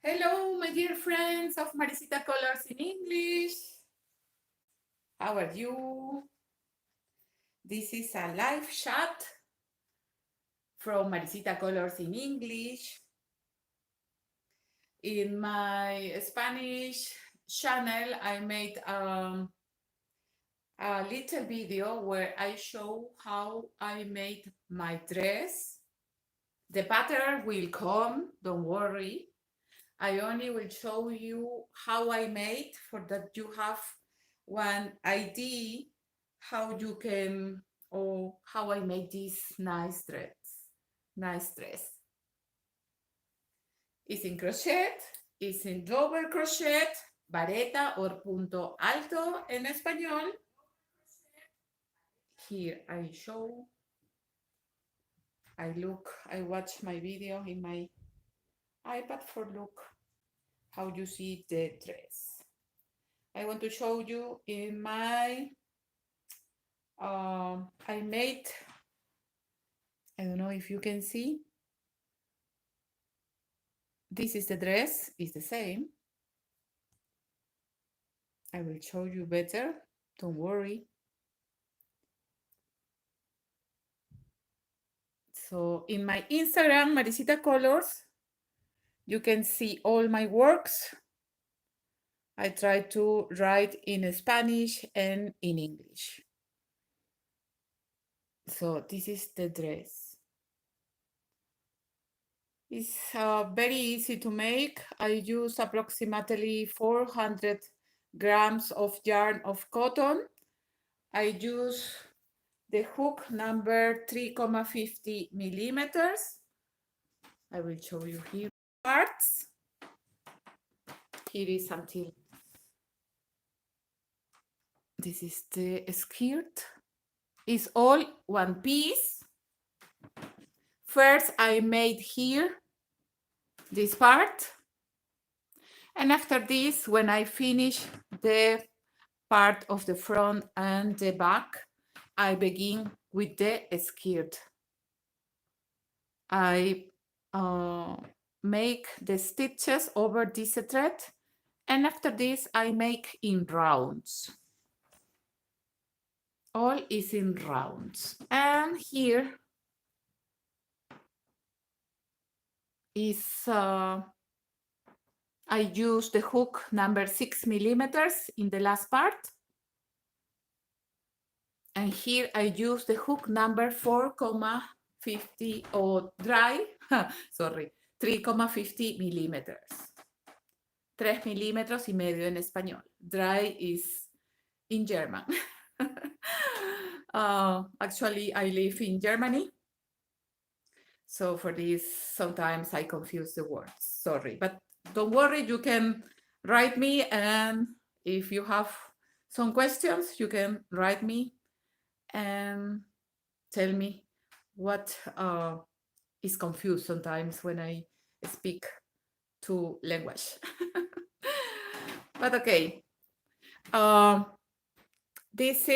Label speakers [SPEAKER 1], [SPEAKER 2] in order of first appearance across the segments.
[SPEAKER 1] Hello, my dear friends of Maricita Colors in English. How are you? This is a live chat from Maricita Colors in English. In my Spanish channel, I made a little video where I show how I made my dress. The pattern will come, don't worry. I only will show you how I made for that you have one idea how you can or how I made this nice dress. Nice dress. It's in crochet, it's in double crochet, vareta or punto alto en español. Here I show, I watch my video in my iPad for look how you see the dress. I want to show you in my, I made, I don't know if you can see, this is the dress, it's the same. I will show you better, don't worry. So in my Instagram, Maricita Colors, you can see all my works. I try to write in Spanish and in English. So this is the dress. It's very easy to make. I use approximately 400 grams of yarn of cotton. I use the hook number 3,50 millimeters. I will show you here parts. Here is until this is the skirt. It's all one piece. First, I made here this part. And after this, when I finish the part of the front and the back, I begin with the skirt. I make the stitches over this thread, and after this I make in rounds. All is in rounds. And here is I use the hook number 6 millimeters in the last part. And here I use the hook number 4,50 or dry, sorry, 3,50 millimeters. 3 milímetros y medio en español. Dry is in German. Actually, I live in Germany. So for this, sometimes I confuse the words. Sorry, but don't worry, you can write me, and if you have some questions, you can write me and tell me what is confused sometimes when I speak two language. But okay, this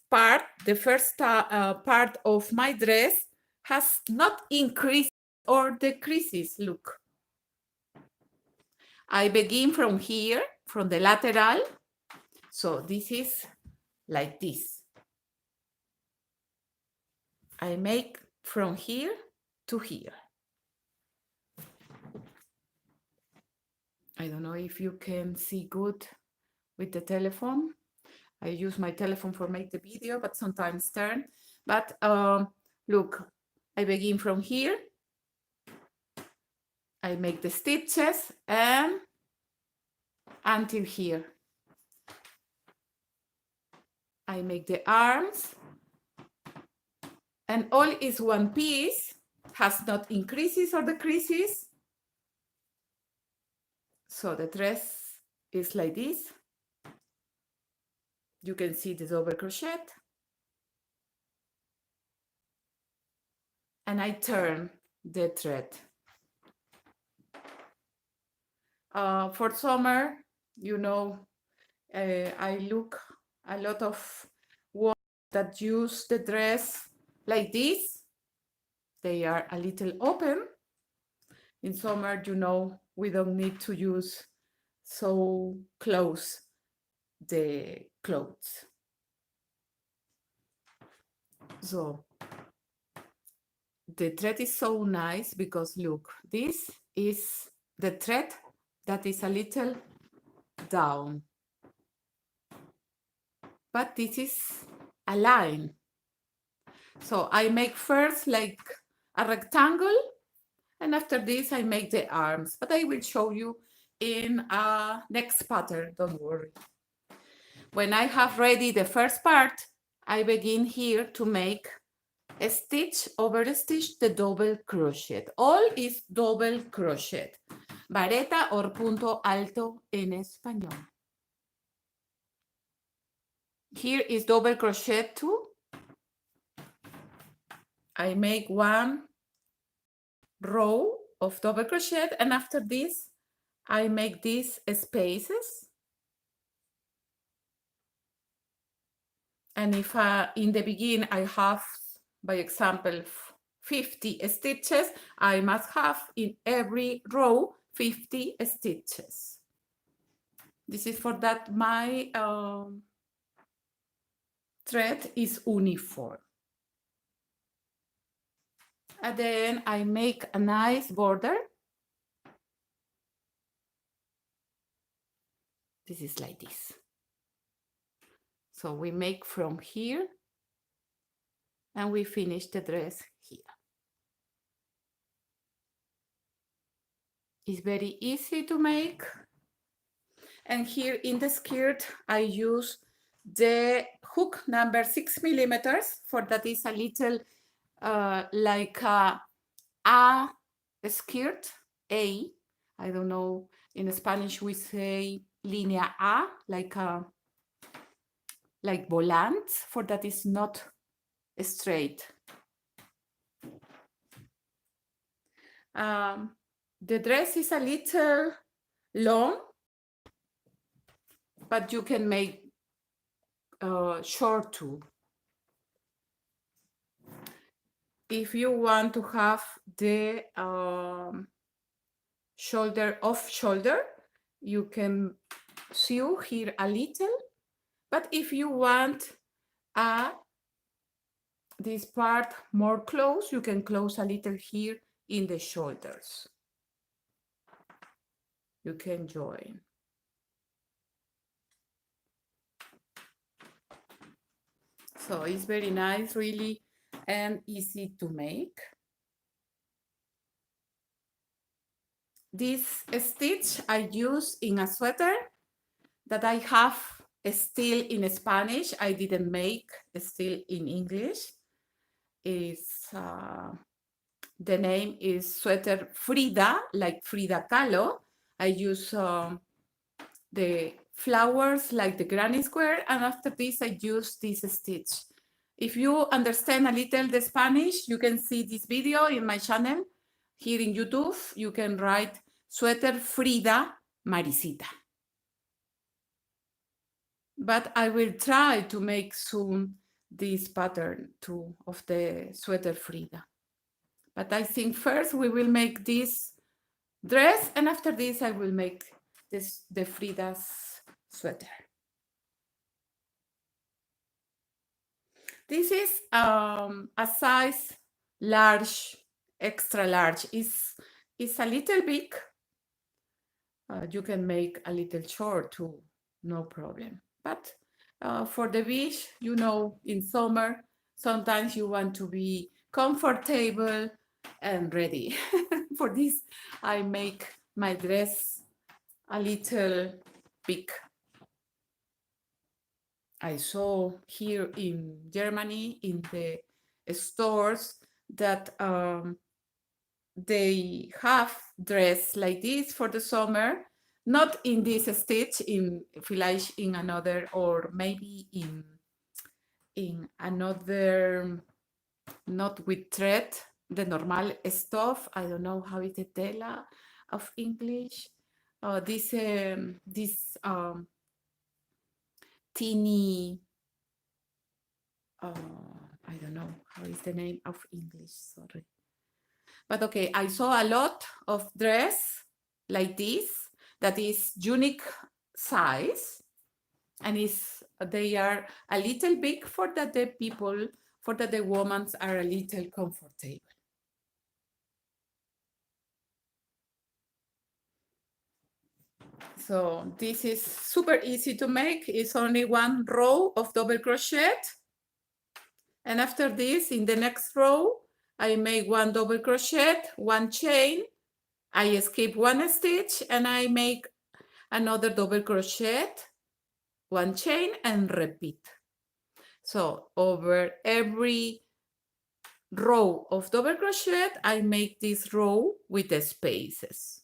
[SPEAKER 1] part, the first part of my dress has not increased or decreases, look. I begin from here, from the lateral. So this is like this. I make from here to here. I don't know if you can see good with the telephone. I use my telephone for make the video, but sometimes turn. But look, I begin from here. I make the stitches and until here. I make the arms, and all is one piece, has not increases or decreases. So the dress is like this. You can see the double crochet. And I turn the thread. For summer, you know, I look a lot of work that use the dress like this. They are a little open. in summer, you know, we don't need to use so close the clothes. So the thread is so nice because look, this is the thread that is a little down, but this is a line. So I make first like a rectangle, and after this I make the arms, but I will show you in a next pattern, don't worry. When I have ready the first part, I begin here to make a stitch over a stitch the double crochet. All is double crochet. Vareta or punto alto en español. Here is double crochet 2. I make 1 row of double crochet, and after this I make these spaces. And if in the beginning I have, by example, 50 stitches, I must have in every row 50 stitches. This is for that my thread is uniform. And then I make a nice border. This is like this. So we make from here and we finish the dress here. It's very easy to make. And here in the skirt, I use the hook number 6 millimeters, for that is a little like a skirt, A. I don't know, in Spanish we say línea A, like volant, for that is not straight. The dress is a little long, but you can make short too. If you want to have the shoulder off shoulder, you can sew here a little, but if you want this part more close, you can close a little here in the shoulders. You can join. So it's very nice, really, and easy to make. This stitch I use in a sweater that I have still in Spanish. I didn't make still in English. It's, the name is sweater Frida, like Frida Kahlo. I use the flowers like the granny square, and after this I use this stitch. If you understand a little the Spanish, you can see this video in my channel here in YouTube. You can write sweater Frida Maricita. But I will try to make soon this pattern too of the sweater Frida. But I think first we will make this dress, and after this I will make the Frida's sweater. This is a size large, extra large. It's a little big. You can make a little short too, no problem. But for the beach, you know, in summer, sometimes you want to be comfortable and ready. For this, I make my dress a little big. I saw here in Germany in the stores that they have dress like this for the summer, not in this stitch, in village, in another, or maybe in another, not with thread, the normal stuff. I don't know how is the tela of English. This teeny, I don't know how is the name of English, sorry. But okay, I saw a lot of dress like this that is unique size, and they are a little big for that the people, for that the women are a little comfortable. So this is super easy to make. It's only one row of double crochet. And after this, in the next row, I make one double crochet, one chain, I skip one stitch, and I make another double crochet, one chain, and repeat. So over every row of double crochet, I make this row with the spaces.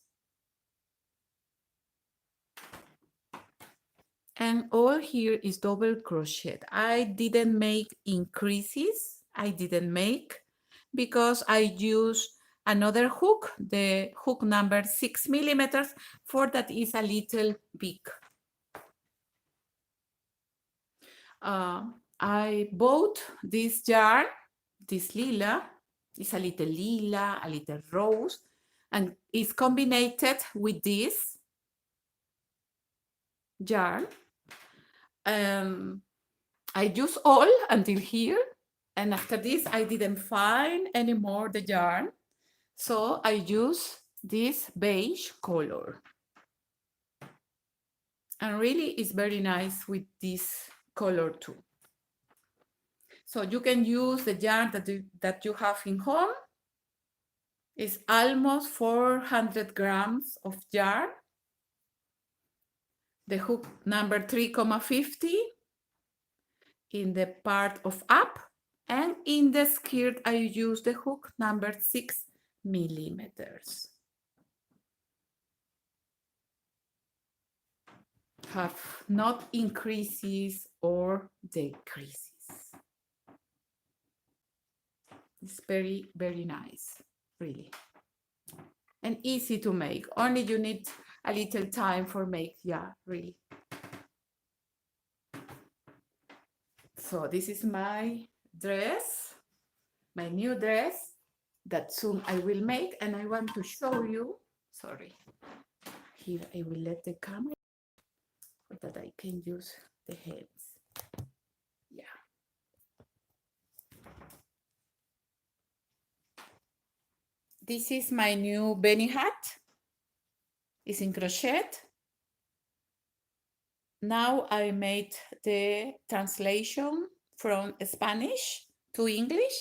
[SPEAKER 1] And all here is double crochet. I didn't make increases. I didn't make because I use another hook, the hook number 6 millimeters, for that is a little big. I bought this yarn, this lila, it's a little lila, a little rose, and it's combined with this yarn. I use all until here, and after this I didn't find anymore the yarn, so I use this beige color, and really it's very nice with this color too. So you can use the yarn that you have in home. It's almost 400 grams of yarn. The hook number 3,50 in the part of up, and in the skirt I use the hook number 6 millimeters. Have not increases or decreases. It's very, very nice, really. And easy to make. Only you need a little time for make, yeah, really. So this is my dress, my new dress that soon I will make, and I want to show you, sorry, here I will let the camera so that I can use the hands. Yeah. This is my new Benny hat. It's in crochet. Now I made the translation from Spanish to English.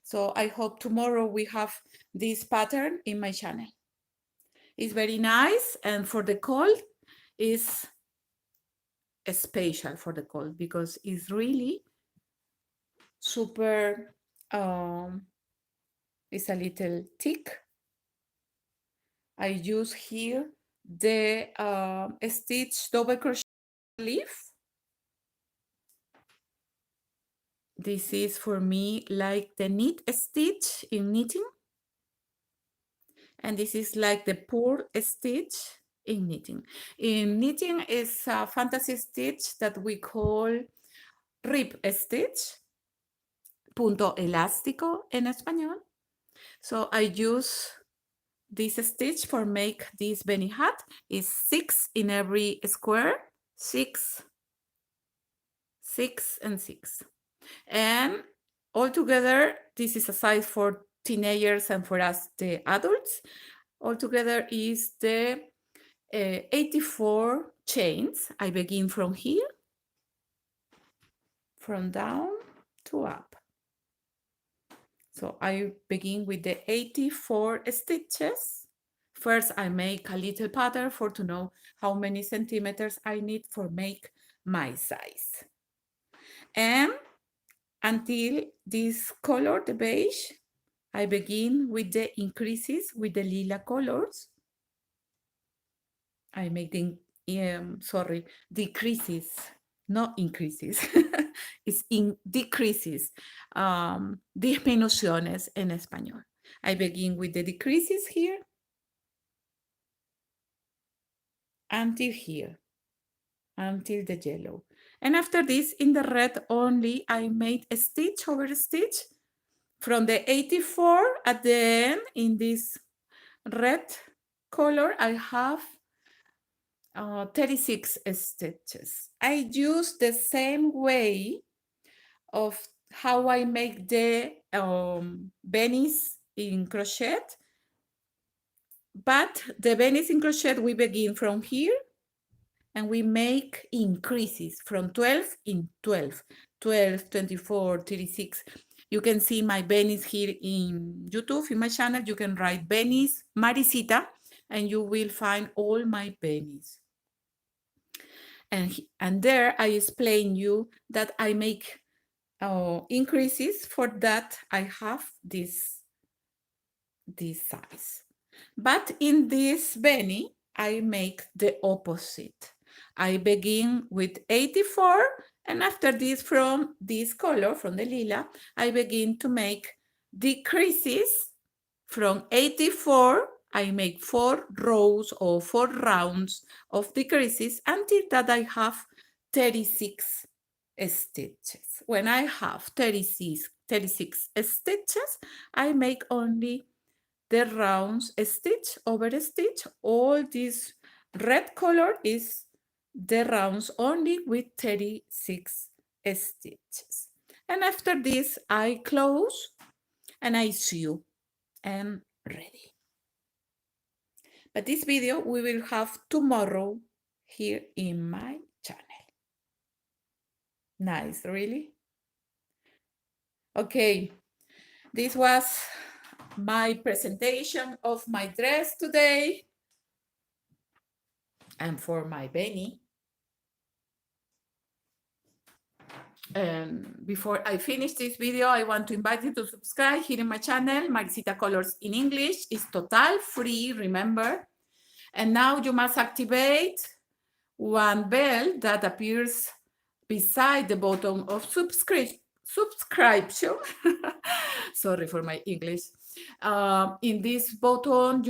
[SPEAKER 1] So I hope tomorrow we have this pattern in my channel. It's very nice, and for the cold is special for the cold because it's really super, it's a little thick. I use here the stitch double crochet leaf. This is for me like the knit stitch in knitting. And this is like the purl stitch in knitting. In knitting is a fantasy stitch that we call rib stitch, punto elástico en español. So I use this stitch for make this Benny hat. Is 6 in every square, 6, 6, and 6. And altogether, this is a size for teenagers and for us, the adults. Altogether is the 84 chains. I begin from here, from down to up. So I begin with the 84 stitches. First, I make a little pattern for to know how many centimeters I need for make my size. And until this color, the beige, I begin with the increases with the lila colors. I make the, decreases, not increases. It's in decreases, disminuciones en español. I begin with the decreases here until here, until the yellow. And after this, in the red only, I made a stitch over a stitch from the 84 at the end in this red color, I have 36 stitches. I use the same way of how I make the bennies in crochet, but the bennies in crochet, we begin from here and we make increases from 12 in 12, 12, 24, 36. You can see my bennies here in YouTube, in my channel. You can write bennies Maricita and you will find all my bennies. And there I explain you that I make increases. For that I have this size. But in this benny, I make the opposite. I begin with 84, and after this, from this color, from the lila, I begin to make decreases. From 84, I make 4 rows or 4 rounds of decreases until that I have 36 stitches. When I have 36 stitches, I make only the rounds stitch over stitch. All this red color is the rounds only with 36 stitches. And after this, I close and I sew and ready. But this video we will have tomorrow here in my channel. Nice, really? Okay, this was my presentation of my dress today and for my benny. And before I finish this video, I want to invite you to subscribe here in my channel. Maricita Colors in English is total free, remember. And now you must activate one bell that appears beside the button of subscription. Sorry for my English. In this button,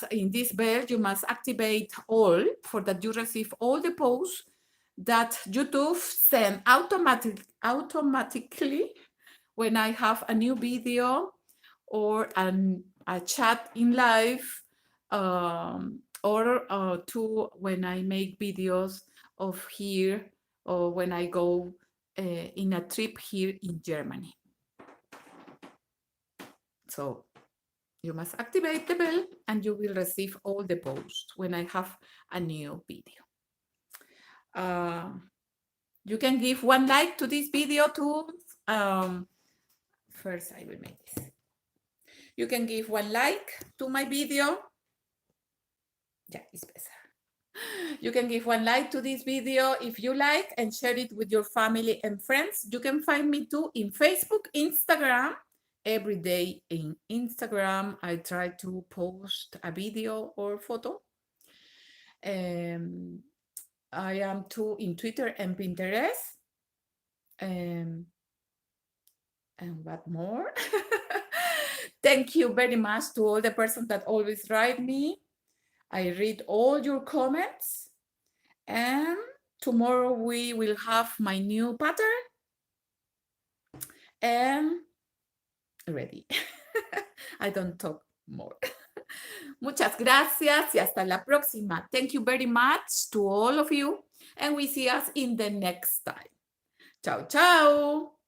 [SPEAKER 1] in this bell, you must activate all for that you receive all the posts that YouTube send automatically when I have a new video or a chat in live, or when I make videos of here, or when I go in a trip here in Germany. So you must activate the bell and you will receive all the posts when I have a new video. You can give one like to this video too. First, I will make this. You can give one like to my video. Yeah, it's better. You can give one like to this video if you like and share it with your family and friends. You can find me too in Facebook, Instagram. Every day in Instagram, I try to post a video or photo. I am too in Twitter and Pinterest. And what more? Thank you very much to all the persons that always write me. I read all your comments. And tomorrow we will have my new pattern. And ready. I don't talk more. Muchas gracias y hasta la próxima. Thank you very much to all of you. And we see us in the next time. Ciao, ciao.